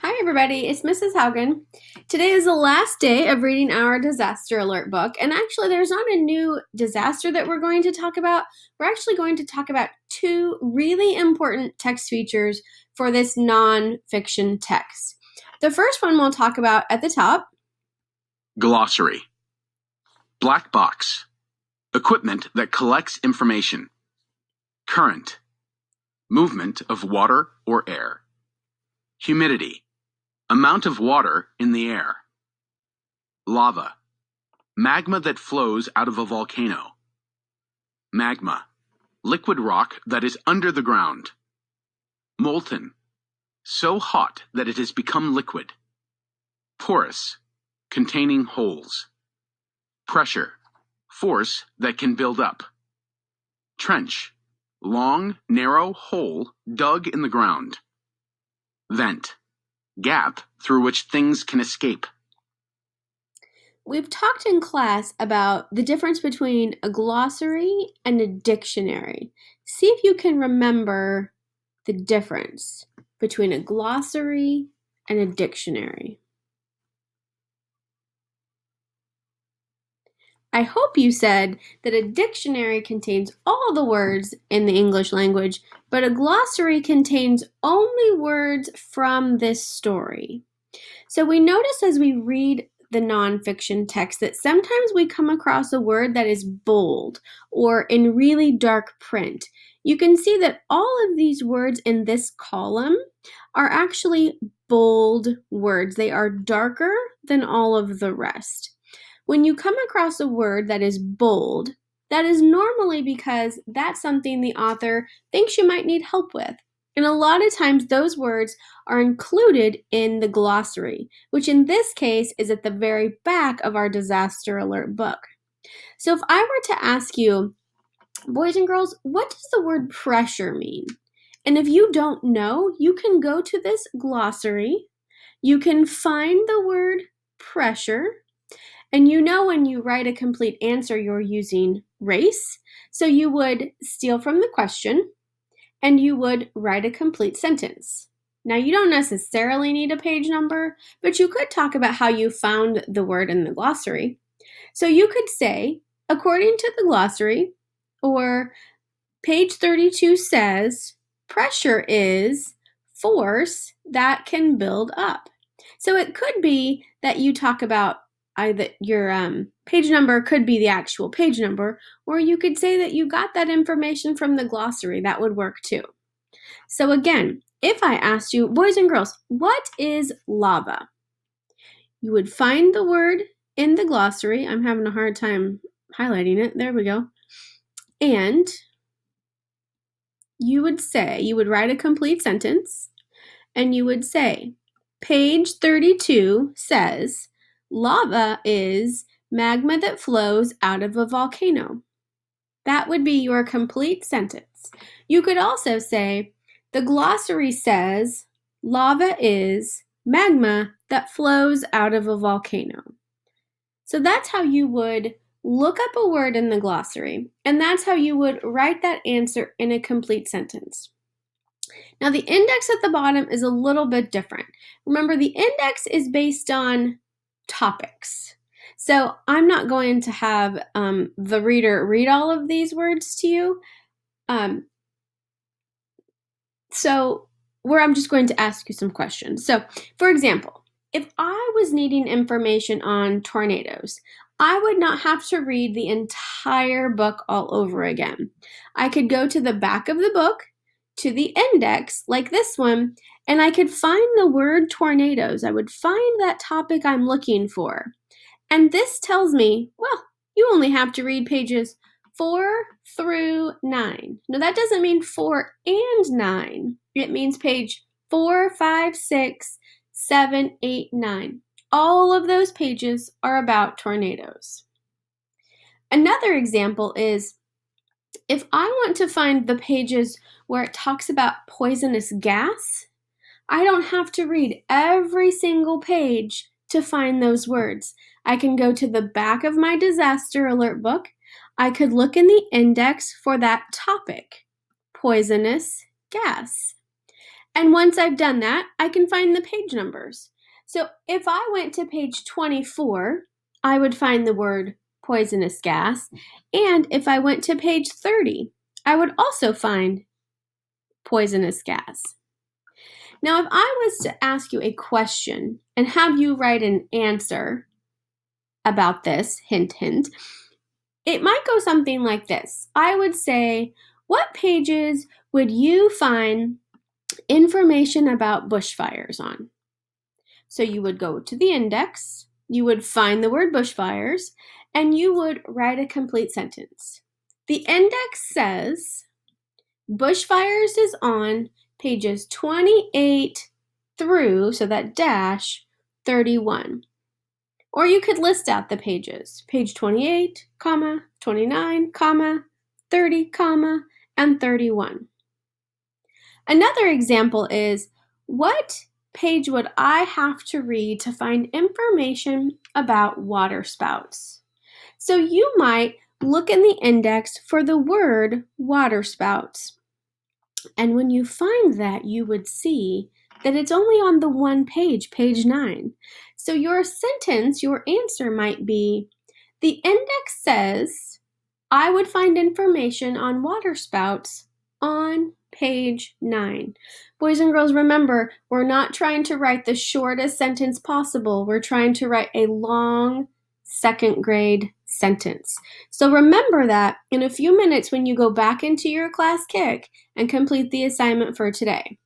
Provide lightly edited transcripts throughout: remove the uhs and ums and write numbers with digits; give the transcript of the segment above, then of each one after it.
Hi, everybody. It's Mrs. Haugen. Today is the last day of reading our disaster alert book. And actually, there's not a new disaster that we're going to talk about. We're actually going to talk about two really important text features for this nonfiction text. The first one we'll talk about at the top. Glossary. Black box. Equipment that collects information. Current. Movement of water or air. Humidity. Amount of water in the air. Lava. Magma that flows out of a volcano. Magma. Liquid rock that is under the ground. Molten. So hot that it has become liquid. Porous. Containing holes. Pressure. Force that can build up. Trench. Long, narrow hole dug in the ground. Vent. Gap through which things can escape. We've talked in class about the difference between a glossary and a dictionary. See if you can remember the difference between a glossary and a dictionary. I hope you said that a dictionary contains all the words in the English language, but a glossary contains only words from this story. So we notice as we read the nonfiction text that sometimes we come across a word that is bold or in really dark print. You can see that all of these words in this column are actually bold words. They are darker than all of the rest. When you come across a word that is bold, that is normally because that's something the author thinks you might need help with. And a lot of times those words are included in the glossary, which in this case is at the very back of our disaster alert book. So if I were to ask you, boys and girls, what does the word pressure mean? And if you don't know, you can go to this glossary. You can find the word pressure. And you know when you write a complete answer, you're using race. So you would steal from the question and you would write a complete sentence. Now, you don't necessarily need a page number, but you could talk about how you found the word in the glossary. So you could say, according to the glossary, or page 32 says, pressure is force that can build up. So it could be that you talk about either your page number could be the actual page number, or you could say that you got that information from the glossary. That would work too. So again, if I asked you, boys and girls, what is lava? You would find the word in the glossary. I'm having a hard time highlighting it. There we go. And you would write a complete sentence, and you would say, page 32 says, lava is magma that flows out of a volcano. That would be your complete sentence. You could also say, the glossary says, lava is magma that flows out of a volcano. So that's how you would look up a word in the glossary, and that's how you would write that answer in a complete sentence. Now, the index at the bottom is a little bit different. Remember, the index is based on topics. So I'm not going to have the reader read all of these words to you. So where I'm just going to ask you some questions. So, for example, if I was needing information on tornadoes, I would not have to read the entire book all over again. I could go to the back of the book, to the index, like this one, and I could find the word tornadoes. I would find that topic I'm looking for. And this tells me, well, you only have to read pages 4 through 9. Now, that doesn't mean 4 and 9. It means page 4, 5, 6, 7, 8, 9. All of those pages are about tornadoes. Another example is if I want to find the pages where it talks about poisonous gas, I don't have to read every single page to find those words. I can go to the back of my disaster alert book. I could look in the index for that topic, poisonous gas. And once I've done that, I can find the page numbers. So if I went to page 24, I would find the word poisonous gas. And if I went to page 30, I would also find poisonous gas. Now, if I was to ask you a question and have you write an answer about this, hint, hint, it might go something like this. I would say, what pages would you find information about bushfires on? So you would go to the index, you would find the word bushfires, and you would write a complete sentence. The index says bushfires is on pages 28 through, so that dash, 31. Or you could list out the pages, page 28, 29, 30, and 31. Another example is, what page would I have to read to find information about water spouts? So you might look in the index for the word water spouts. And when you find that, you would see that it's only on the one page, page 9. So your sentence, your answer might be, the index says I would find information on water spouts on page 9. Boys and girls, remember, we're not trying to write the shortest sentence possible. We're trying to write a long second grade sentence. So remember that in a few minutes when you go back into your class kick and complete the assignment for today.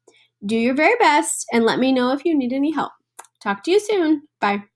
Do your very best and let me know if you need any help. Talk to you soon. Bye.